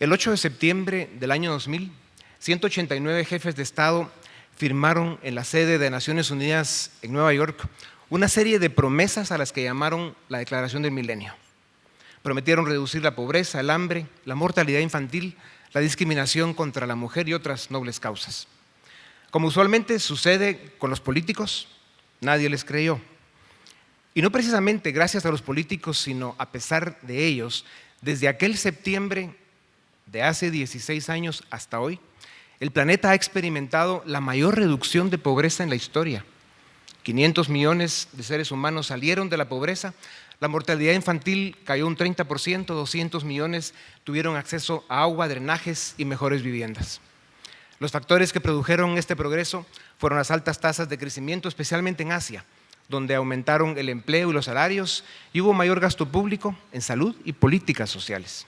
El 8 de septiembre del año 2000, 189 jefes de Estado firmaron en la sede de Naciones Unidas en Nueva York una serie de promesas a las que llamaron la Declaración del Milenio. Prometieron reducir la pobreza, el hambre, la mortalidad infantil, la discriminación contra la mujer y otras nobles causas. Como usualmente sucede con los políticos, nadie les creyó. Y no precisamente gracias a los políticos, sino a pesar de ellos, desde aquel septiembre de hace 16 años hasta hoy, el planeta ha experimentado la mayor reducción de pobreza en la historia. 500 millones de seres humanos salieron de la pobreza, la mortalidad infantil cayó un 30%, 200 millones tuvieron acceso a agua, drenajes y mejores viviendas. Los factores que produjeron este progreso fueron las altas tasas de crecimiento, especialmente en Asia, donde aumentaron el empleo y los salarios y hubo mayor gasto público en salud y políticas sociales.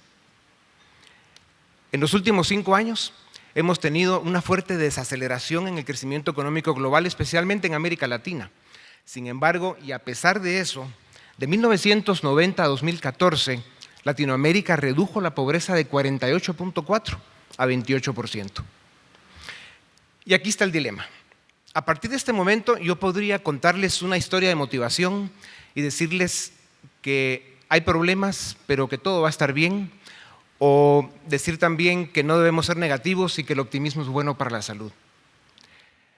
En los últimos 5 años hemos tenido una fuerte desaceleración en el crecimiento económico global, especialmente en América Latina. Sin embargo, y a pesar de eso, de 1990 a 2014, Latinoamérica redujo la pobreza de 48.4 a 28%. Y aquí está el dilema. A partir de este momento yo podría contarles una historia de motivación y decirles que hay problemas, pero que todo va a estar bien, o decir también que no debemos ser negativos y que el optimismo es bueno para la salud.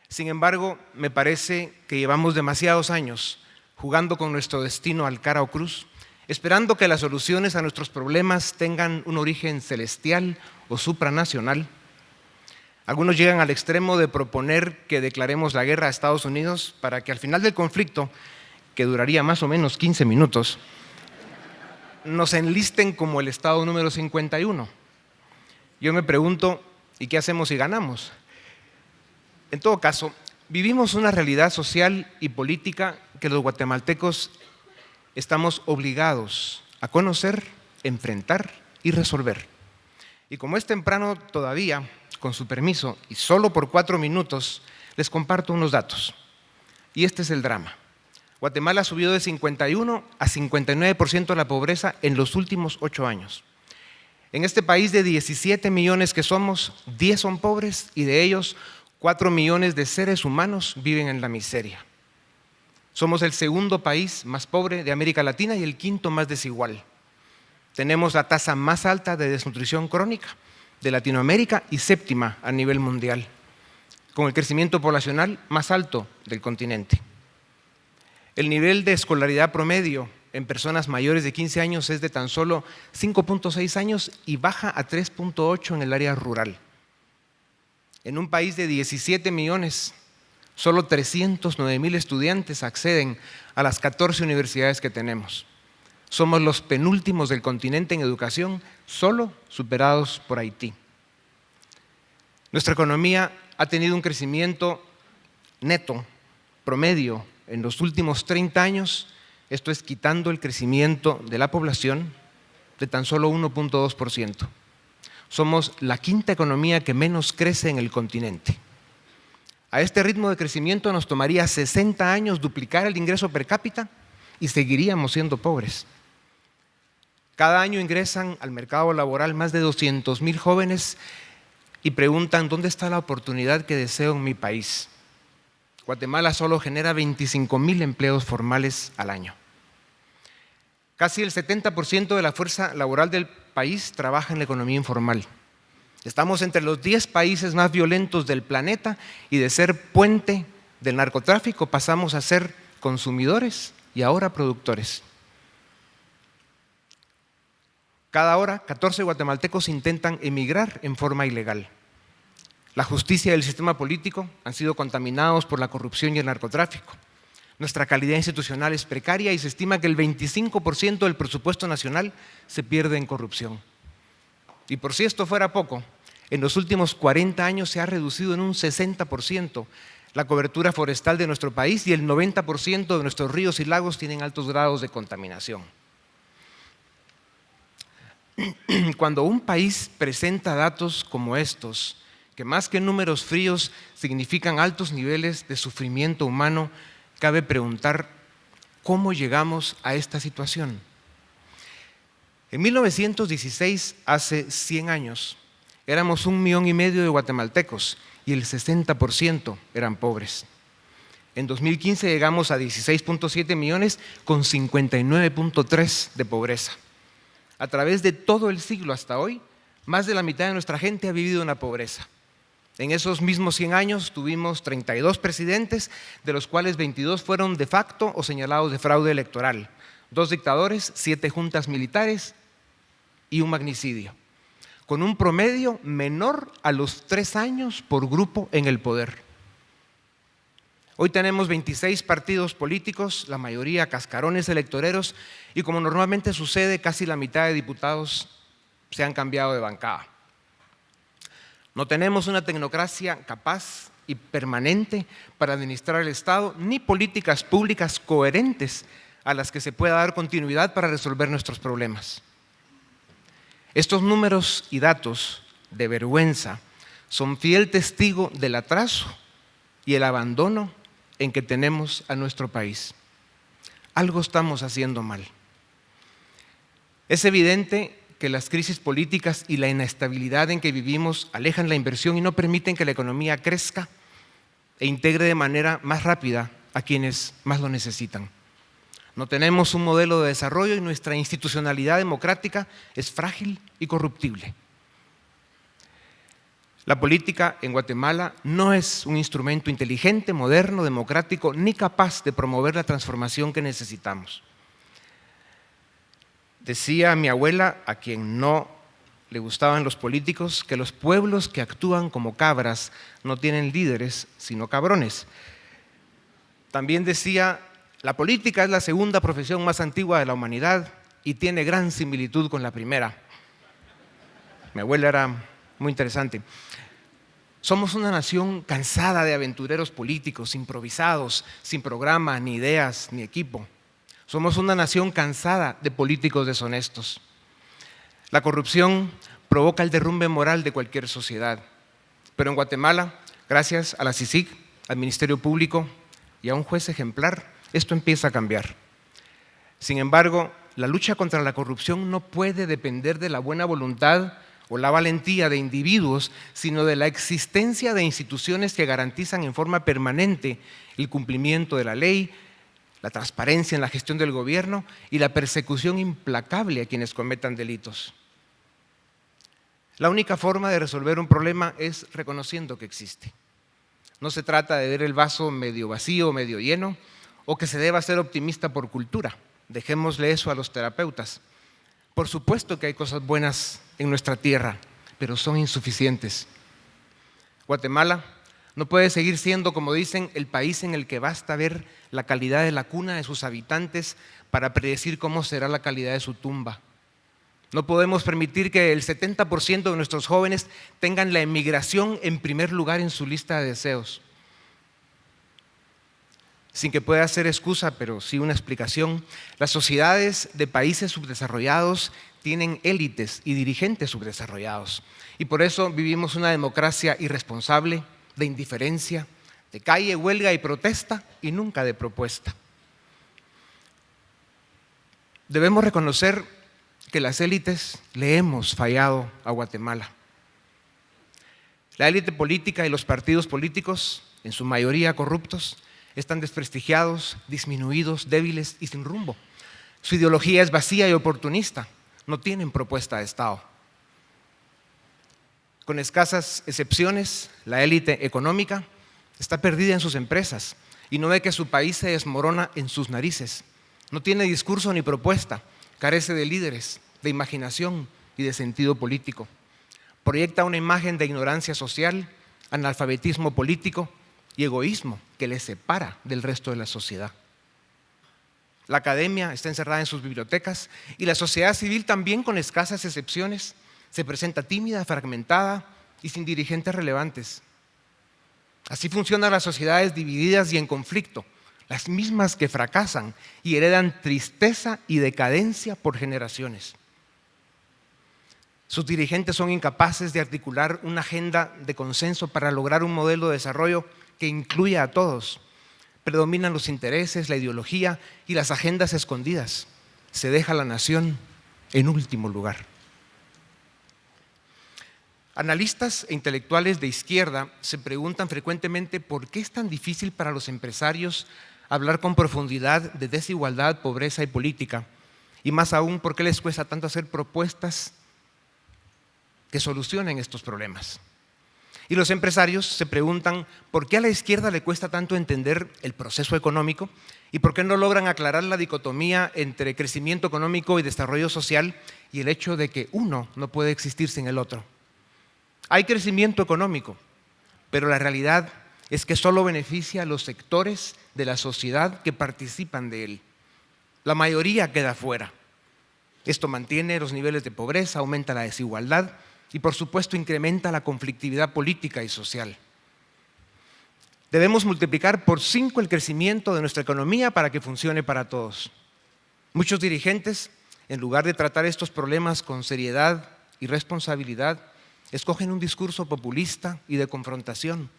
Sin embargo, me parece que llevamos demasiados años jugando con nuestro destino al cara o cruz, esperando que las soluciones a nuestros problemas tengan un origen celestial o supranacional. Algunos llegan al extremo de proponer que declaremos la guerra a Estados Unidos para que al final del conflicto, que duraría más o menos 15 minutos, nos enlisten como el Estado número 51. Yo me pregunto, ¿y qué hacemos si ganamos? En todo caso, vivimos una realidad social y política que los guatemaltecos estamos obligados a conocer, enfrentar y resolver. Y como es temprano todavía, con su permiso, y solo por 4 minutos, les comparto unos datos. Y este es el drama. Guatemala ha subido de 51 a 59% la pobreza en los últimos 8 años. En este país de 17 millones que somos, 10 son pobres y de ellos 4 millones de seres humanos viven en la miseria. Somos el segundo país más pobre de América Latina y el quinto más desigual. Tenemos la tasa más alta de desnutrición crónica de Latinoamérica y séptima a nivel mundial, con el crecimiento poblacional más alto del continente. El nivel de escolaridad promedio en personas mayores de 15 años es de tan solo 5.6 años y baja a 3.8 en el área rural. En un país de 17 millones, solo 309,000 estudiantes acceden a las 14 universidades que tenemos. Somos los penúltimos del continente en educación, solo superados por Haití. Nuestra economía ha tenido un crecimiento neto, promedio, en los últimos 30 años, esto es quitando el crecimiento de la población, de tan solo 1.2%. Somos la quinta economía que menos crece en el continente. A este ritmo de crecimiento nos tomaría 60 años duplicar el ingreso per cápita y seguiríamos siendo pobres. Cada año ingresan al mercado laboral más de 200,000 jóvenes y preguntan ¿dónde está la oportunidad que deseo en mi país? Guatemala solo genera 25,000 empleos formales al año. Casi el 70% de la fuerza laboral del país trabaja en la economía informal. Estamos entre los 10 países más violentos del planeta y de ser puente del narcotráfico pasamos a ser consumidores y ahora productores. Cada hora, 14 guatemaltecos intentan emigrar en forma ilegal. La justicia y el sistema político han sido contaminados por la corrupción y el narcotráfico. Nuestra calidad institucional es precaria y se estima que el 25% del presupuesto nacional se pierde en corrupción. Y por si esto fuera poco, en los últimos 40 años se ha reducido en un 60% la cobertura forestal de nuestro país y el 90% de nuestros ríos y lagos tienen altos grados de contaminación. Cuando un país presenta datos como estos, que más que números fríos significan altos niveles de sufrimiento humano, cabe preguntar, ¿cómo llegamos a esta situación? En 1916, hace 100 años, éramos 1,5 millones de guatemaltecos y el 60% eran pobres. En 2015 llegamos a 16,7 millones con 59,3 de pobreza. A través de todo el siglo hasta hoy, más de la mitad de nuestra gente ha vivido en la pobreza. En esos mismos 100 años tuvimos 32 presidentes, de los cuales 22 fueron de facto o señalados de fraude electoral, 2 dictadores, 7 juntas militares y un magnicidio, con un promedio menor a los 3 años por grupo en el poder. Hoy tenemos 26 partidos políticos, la mayoría cascarones electoreros, y como normalmente sucede, casi la mitad de diputados se han cambiado de bancada. No tenemos una tecnocracia capaz y permanente para administrar el Estado, ni políticas públicas coherentes a las que se pueda dar continuidad para resolver nuestros problemas. Estos números y datos de vergüenza son fiel testigo del atraso y el abandono en que tenemos a nuestro país. Algo estamos haciendo mal. Es evidente que las crisis políticas y la inestabilidad en que vivimos alejan la inversión y no permiten que la economía crezca e integre de manera más rápida a quienes más lo necesitan. No tenemos un modelo de desarrollo y nuestra institucionalidad democrática es frágil y corruptible. La política en Guatemala no es un instrumento inteligente, moderno, democrático, ni capaz de promover la transformación que necesitamos. Decía mi abuela, a quien no le gustaban los políticos, que los pueblos que actúan como cabras no tienen líderes, sino cabrones. También decía, la política es la segunda profesión más antigua de la humanidad y tiene gran similitud con la primera. Mi abuela era muy interesante. Somos una nación cansada de aventureros políticos, improvisados, sin programa, ni ideas, ni equipo. Somos una nación cansada de políticos deshonestos. La corrupción provoca el derrumbe moral de cualquier sociedad. Pero en Guatemala, gracias a la CICIG, al Ministerio Público y a un juez ejemplar, esto empieza a cambiar. Sin embargo, la lucha contra la corrupción no puede depender de la buena voluntad o la valentía de individuos, sino de la existencia de instituciones que garantizan en forma permanente el cumplimiento de la ley, la transparencia en la gestión del gobierno y la persecución implacable a quienes cometan delitos. La única forma de resolver un problema es reconociendo que existe. No se trata de ver el vaso medio vacío o medio lleno, o que se deba ser optimista por cultura. Dejémosle eso a los terapeutas. Por supuesto que hay cosas buenas en nuestra tierra, pero son insuficientes. Guatemala no puede seguir siendo, como dicen, el país en el que basta ver la calidad de la cuna de sus habitantes para predecir cómo será la calidad de su tumba. No podemos permitir que el 70% de nuestros jóvenes tengan la emigración en primer lugar en su lista de deseos. Sin que pueda ser excusa, pero sí una explicación, las sociedades de países subdesarrollados tienen élites y dirigentes subdesarrollados. Y por eso vivimos una democracia irresponsable, de indiferencia, de calle, huelga y protesta, y nunca de propuesta. Debemos reconocer que las élites le hemos fallado a Guatemala. La élite política y los partidos políticos, en su mayoría corruptos, están desprestigiados, disminuidos, débiles y sin rumbo. Su ideología es vacía y oportunista, no tienen propuesta de Estado. Con escasas excepciones, la élite económica está perdida en sus empresas y no ve que su país se desmorona en sus narices. No tiene discurso ni propuesta, carece de líderes, de imaginación y de sentido político. Proyecta una imagen de ignorancia social, analfabetismo político y egoísmo que le separa del resto de la sociedad. La academia está encerrada en sus bibliotecas y la sociedad civil también, con escasas excepciones, se presenta tímida, fragmentada y sin dirigentes relevantes. Así funcionan las sociedades divididas y en conflicto, las mismas que fracasan y heredan tristeza y decadencia por generaciones. Sus dirigentes son incapaces de articular una agenda de consenso para lograr un modelo de desarrollo que incluya a todos. Predominan los intereses, la ideología y las agendas escondidas. Se deja a la nación en último lugar. Analistas e intelectuales de izquierda se preguntan frecuentemente por qué es tan difícil para los empresarios hablar con profundidad de desigualdad, pobreza y política, y más aún por qué les cuesta tanto hacer propuestas que solucionen estos problemas. Y los empresarios se preguntan por qué a la izquierda le cuesta tanto entender el proceso económico y por qué no logran aclarar la dicotomía entre crecimiento económico y desarrollo social y el hecho de que uno no puede existir sin el otro. Hay crecimiento económico, pero la realidad es que solo beneficia a los sectores de la sociedad que participan de él. La mayoría queda fuera. Esto mantiene los niveles de pobreza, aumenta la desigualdad y, por supuesto, incrementa la conflictividad política y social. Debemos multiplicar por 5 el crecimiento de nuestra economía para que funcione para todos. Muchos dirigentes, en lugar de tratar estos problemas con seriedad y responsabilidad, escogen un discurso populista y de confrontación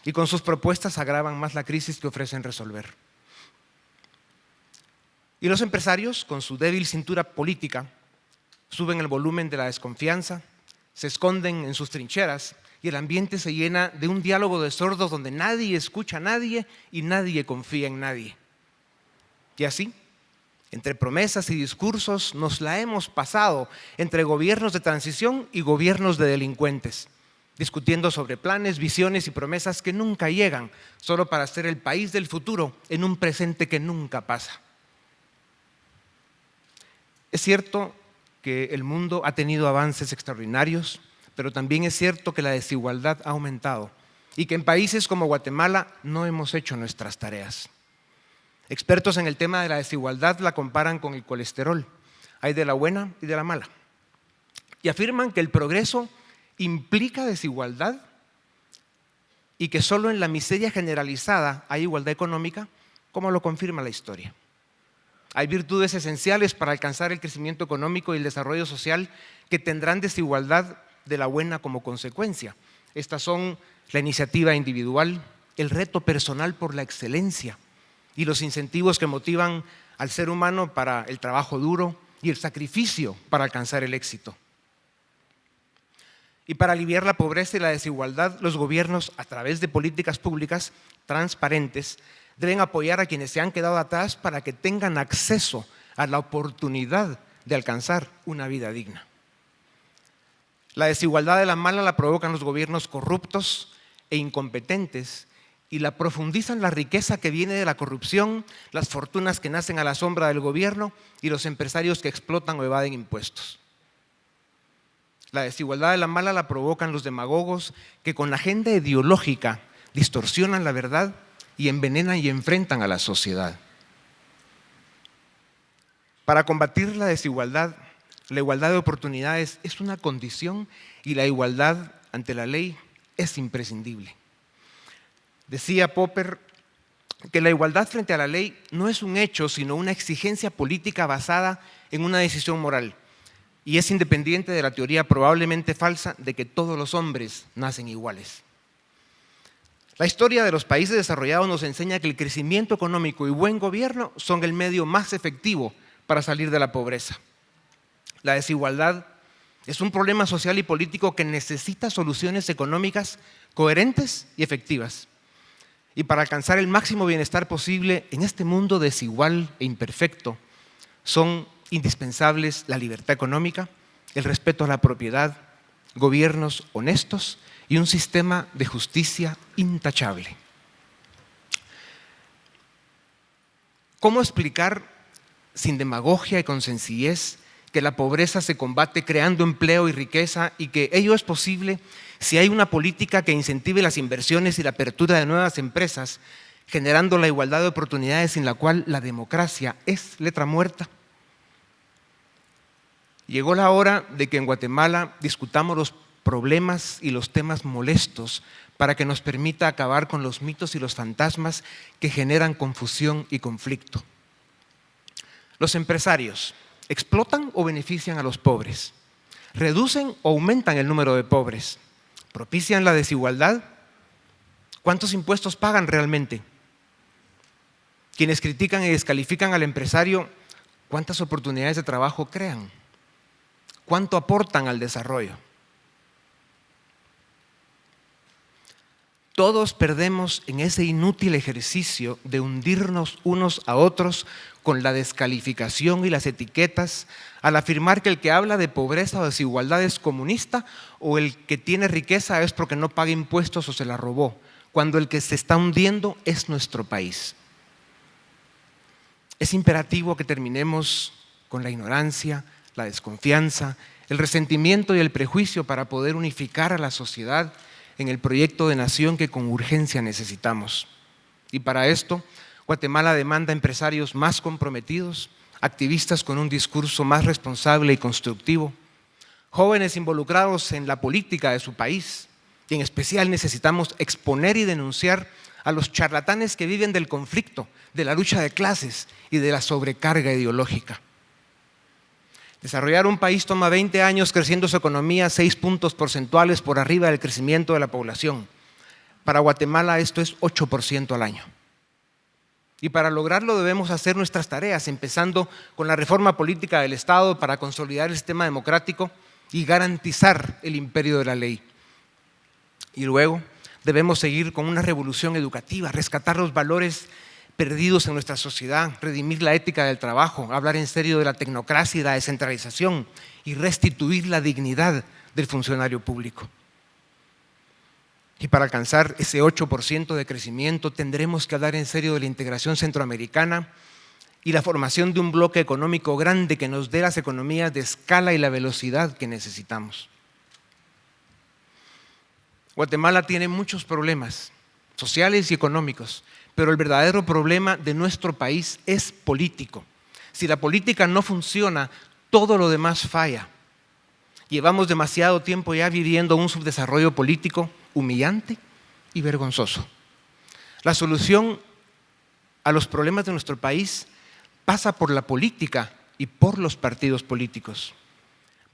y con sus propuestas agravan más la crisis que ofrecen resolver. Y los empresarios, con su débil cintura política, suben el volumen de la desconfianza, se esconden en sus trincheras y el ambiente se llena de un diálogo de sordos donde nadie escucha a nadie y nadie confía en nadie. Y así, entre promesas y discursos, nos la hemos pasado entre gobiernos de transición y gobiernos de delincuentes, discutiendo sobre planes, visiones y promesas que nunca llegan, solo para hacer el país del futuro en un presente que nunca pasa. Es cierto que el mundo ha tenido avances extraordinarios, pero también es cierto que la desigualdad ha aumentado y que en países como Guatemala no hemos hecho nuestras tareas. Expertos en el tema de la desigualdad la comparan con el colesterol. Hay de la buena y de la mala. Y afirman que el progreso implica desigualdad y que solo en la miseria generalizada hay igualdad económica, como lo confirma la historia. Hay virtudes esenciales para alcanzar el crecimiento económico y el desarrollo social que tendrán desigualdad de la buena como consecuencia. Estas son la iniciativa individual, el reto personal por la excelencia y los incentivos que motivan al ser humano para el trabajo duro y el sacrificio para alcanzar el éxito. Y para aliviar la pobreza y la desigualdad, los gobiernos, a través de políticas públicas transparentes, deben apoyar a quienes se han quedado atrás para que tengan acceso a la oportunidad de alcanzar una vida digna. La desigualdad de la mala la provocan los gobiernos corruptos e incompetentes y la profundizan la riqueza que viene de la corrupción, las fortunas que nacen a la sombra del gobierno y los empresarios que explotan o evaden impuestos. La desigualdad de la mala la provocan los demagogos que con la agenda ideológica distorsionan la verdad y envenenan y enfrentan a la sociedad. Para combatir la desigualdad, la igualdad de oportunidades es una condición y la igualdad ante la ley es imprescindible. Decía Popper que la igualdad frente a la ley no es un hecho, sino una exigencia política basada en una decisión moral y es independiente de la teoría probablemente falsa de que todos los hombres nacen iguales. La historia de los países desarrollados nos enseña que el crecimiento económico y buen gobierno son el medio más efectivo para salir de la pobreza. La desigualdad es un problema social y político que necesita soluciones económicas coherentes y efectivas. Y para alcanzar el máximo bienestar posible en este mundo desigual e imperfecto, son indispensables la libertad económica, el respeto a la propiedad, gobiernos honestos y un sistema de justicia intachable. ¿Cómo explicar sin demagogia y con sencillez que la pobreza se combate creando empleo y riqueza y que ello es posible si hay una política que incentive las inversiones y la apertura de nuevas empresas, generando la igualdad de oportunidades sin la cual la democracia es letra muerta? Llegó la hora de que en Guatemala discutamos los problemas y los temas molestos para que nos permita acabar con los mitos y los fantasmas que generan confusión y conflicto. Los empresarios explotan o benefician a los pobres, reducen o aumentan el número de pobres, propician la desigualdad. ¿Cuántos impuestos pagan realmente? Quienes critican y descalifican al empresario, ¿cuántas oportunidades de trabajo crean? ¿Cuánto aportan al desarrollo? Todos perdemos en ese inútil ejercicio de hundirnos unos a otros con la descalificación y las etiquetas al afirmar que el que habla de pobreza o desigualdad es comunista o el que tiene riqueza es porque no paga impuestos o se la robó, cuando el que se está hundiendo es nuestro país. Es imperativo que terminemos con la ignorancia, la desconfianza, el resentimiento y el prejuicio para poder unificar a la sociedad en el proyecto de nación que con urgencia necesitamos. Y para esto, Guatemala demanda empresarios más comprometidos, activistas con un discurso más responsable y constructivo, jóvenes involucrados en la política de su país, y en especial necesitamos exponer y denunciar a los charlatanes que viven del conflicto, de la lucha de clases y de la sobrecarga ideológica. Desarrollar un país toma 20 años creciendo su economía 6 puntos porcentuales por arriba del crecimiento de la población. Para Guatemala esto es 8% al año. Y para lograrlo debemos hacer nuestras tareas, empezando con la reforma política del Estado para consolidar el sistema democrático y garantizar el imperio de la ley. Y luego debemos seguir con una revolución educativa, rescatar los valores perdidos en nuestra sociedad, redimir la ética del trabajo, hablar en serio de la tecnocracia y la descentralización y restituir la dignidad del funcionario público. Y para alcanzar ese 8% de crecimiento tendremos que hablar en serio de la integración centroamericana y la formación de un bloque económico grande que nos dé las economías de escala y la velocidad que necesitamos. Guatemala tiene muchos problemas sociales y económicos, pero el verdadero problema de nuestro país es político. Si la política no funciona, todo lo demás falla. Llevamos demasiado tiempo ya viviendo un subdesarrollo político humillante y vergonzoso. La solución a los problemas de nuestro país pasa por la política y por los partidos políticos.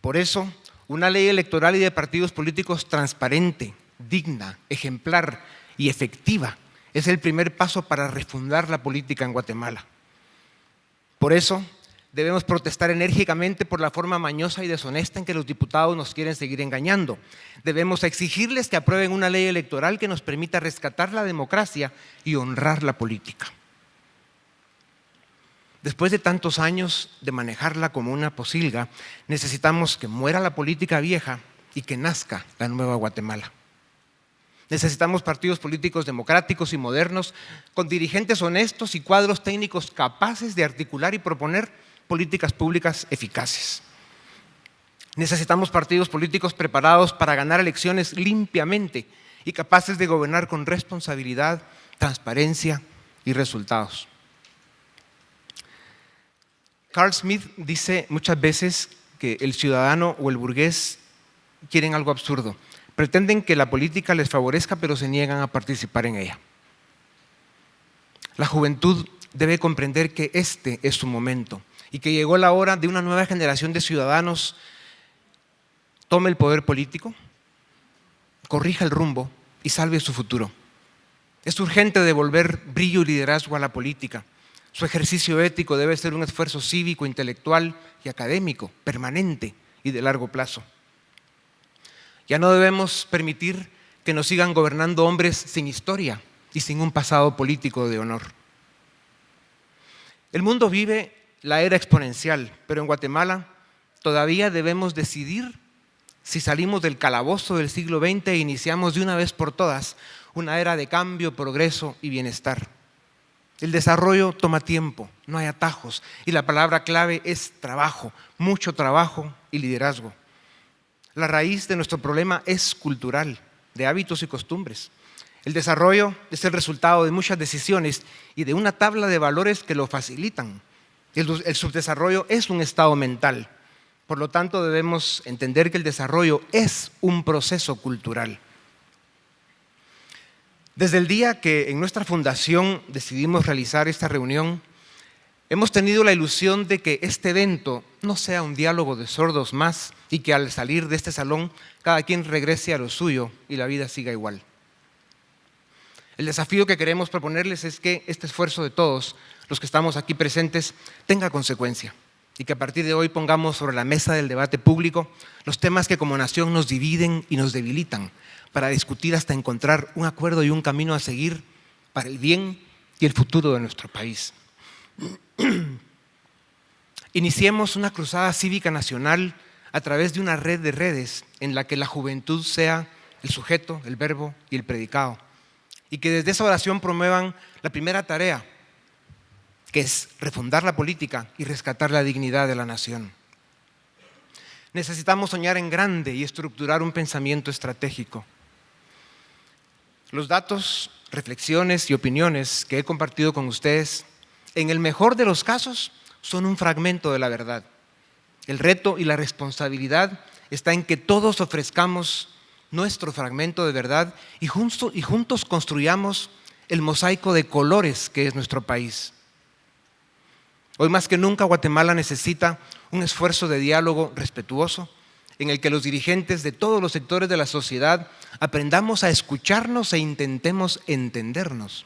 Por eso, una ley electoral y de partidos políticos transparente, digna, ejemplar y efectiva es el primer paso para refundar la política en Guatemala. Por eso, debemos protestar enérgicamente por la forma mañosa y deshonesta en que los diputados nos quieren seguir engañando. Debemos exigirles que aprueben una ley electoral que nos permita rescatar la democracia y honrar la política. Después de tantos años de manejarla como una posilga, necesitamos que muera la política vieja y que nazca la nueva Guatemala. Necesitamos partidos políticos democráticos y modernos, con dirigentes honestos y cuadros técnicos capaces de articular y proponer políticas públicas eficaces. Necesitamos partidos políticos preparados para ganar elecciones limpiamente y capaces de gobernar con responsabilidad, transparencia y resultados. Carl Smith dice muchas veces que el ciudadano o el burgués quieren algo absurdo. Pretenden que la política les favorezca, pero se niegan a participar en ella. La juventud debe comprender que este es su momento y que llegó la hora de una nueva generación de ciudadanos tome el poder político, corrija el rumbo y salve su futuro. Es urgente devolver brillo y liderazgo a la política. Su ejercicio ético debe ser un esfuerzo cívico, intelectual y académico, permanente y de largo plazo. Ya no debemos permitir que nos sigan gobernando hombres sin historia y sin un pasado político de honor. El mundo vive la era exponencial, pero en Guatemala todavía debemos decidir si salimos del calabozo del siglo XX e iniciamos de una vez por todas una era de cambio, progreso y bienestar. El desarrollo toma tiempo, no hay atajos, y la palabra clave es trabajo, mucho trabajo y liderazgo. La raíz de nuestro problema es cultural, de hábitos y costumbres. El desarrollo es el resultado de muchas decisiones y de una tabla de valores que lo facilitan. El subdesarrollo es un estado mental. Por lo tanto, debemos entender que el desarrollo es un proceso cultural. Desde el día que en nuestra fundación decidimos realizar esta reunión, hemos tenido la ilusión de que este evento no sea un diálogo de sordos más y que al salir de este salón cada quien regrese a lo suyo y la vida siga igual. El desafío que queremos proponerles es que este esfuerzo de todos los que estamos aquí presentes tenga consecuencia y que a partir de hoy pongamos sobre la mesa del debate público los temas que como nación nos dividen y nos debilitan, para discutir hasta encontrar un acuerdo y un camino a seguir para el bien y el futuro de nuestro país. Iniciemos una cruzada cívica nacional a través de una red de redes en la que la juventud sea el sujeto, el verbo y el predicado, y que desde esa oración promuevan la primera tarea, que es refundar la política y rescatar la dignidad de la nación. Necesitamos soñar en grande y estructurar un pensamiento estratégico. Los datos, reflexiones y opiniones que he compartido con ustedes, en el mejor de los casos, son un fragmento de la verdad. El reto y la responsabilidad está en que todos ofrezcamos nuestro fragmento de verdad y juntos construyamos el mosaico de colores que es nuestro país. Hoy más que nunca Guatemala necesita un esfuerzo de diálogo respetuoso en el que los dirigentes de todos los sectores de la sociedad aprendamos a escucharnos e intentemos entendernos.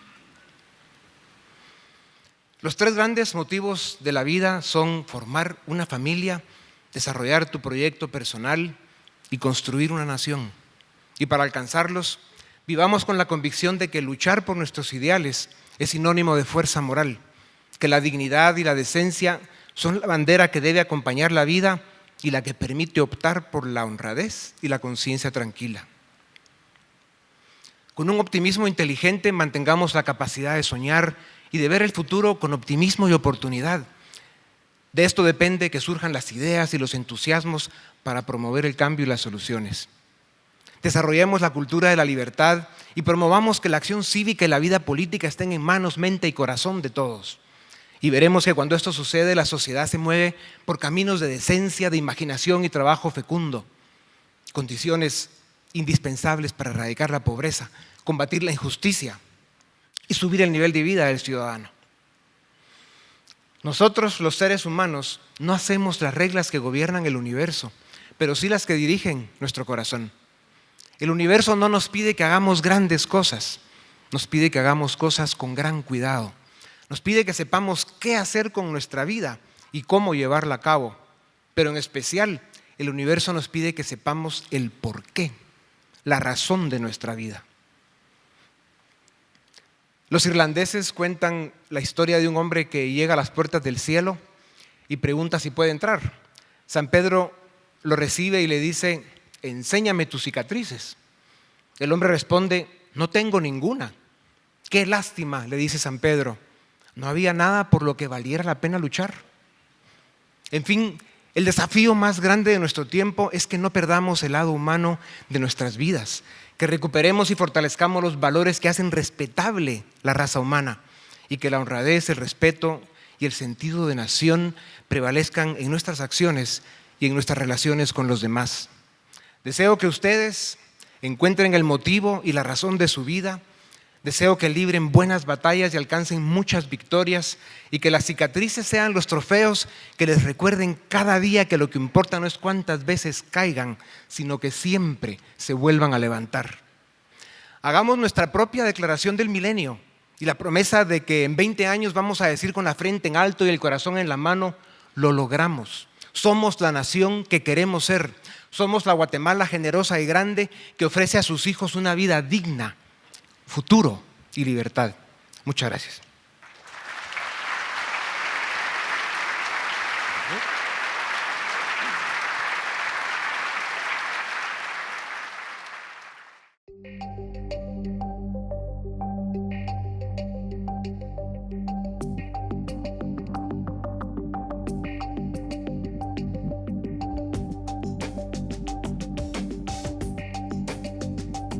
Los 3 grandes motivos de la vida son formar una familia, desarrollar tu proyecto personal y construir una nación. Y para alcanzarlos, vivamos con la convicción de que luchar por nuestros ideales es sinónimo de fuerza moral, que la dignidad y la decencia son la bandera que debe acompañar la vida y la que permite optar por la honradez y la conciencia tranquila. Con un optimismo inteligente mantengamos la capacidad de soñar y de ver el futuro con optimismo y oportunidad. De esto depende que surjan las ideas y los entusiasmos para promover el cambio y las soluciones. Desarrollemos la cultura de la libertad y promovamos que la acción cívica y la vida política estén en manos, mente y corazón de todos. Y veremos que cuando esto sucede, la sociedad se mueve por caminos de decencia, de imaginación y trabajo fecundo, condiciones indispensables para erradicar la pobreza, combatir la injusticia y subir el nivel de vida del ciudadano. Nosotros, los seres humanos, no hacemos las reglas que gobiernan el universo, pero sí las que dirigen nuestro corazón. El universo no nos pide que hagamos grandes cosas, nos pide que hagamos cosas con gran cuidado. Nos pide que sepamos qué hacer con nuestra vida y cómo llevarla a cabo. Pero en especial, el universo nos pide que sepamos el porqué, la razón de nuestra vida. Los irlandeses cuentan la historia de un hombre que llega a las puertas del cielo y pregunta si puede entrar. San Pedro lo recibe y le dice: enséñame tus cicatrices. El hombre responde: no tengo ninguna. Qué lástima, le dice San Pedro. No había nada por lo que valiera la pena luchar. En fin, el desafío más grande de nuestro tiempo es que no perdamos el lado humano de nuestras vidas, que recuperemos y fortalezcamos los valores que hacen respetable la raza humana y que la honradez, el respeto y el sentido de nación prevalezcan en nuestras acciones y en nuestras relaciones con los demás. Deseo que ustedes encuentren el motivo y la razón de su vida. Deseo que libren buenas batallas y alcancen muchas victorias y que las cicatrices sean los trofeos que les recuerden cada día que lo que importa no es cuántas veces caigan, sino que siempre se vuelvan a levantar. Hagamos nuestra propia declaración del milenio y la promesa de que en 20 años vamos a decir con la frente en alto y el corazón en la mano: lo logramos. Somos la nación que queremos ser. Somos la Guatemala generosa y grande que ofrece a sus hijos una vida digna, futuro y libertad. Muchas gracias.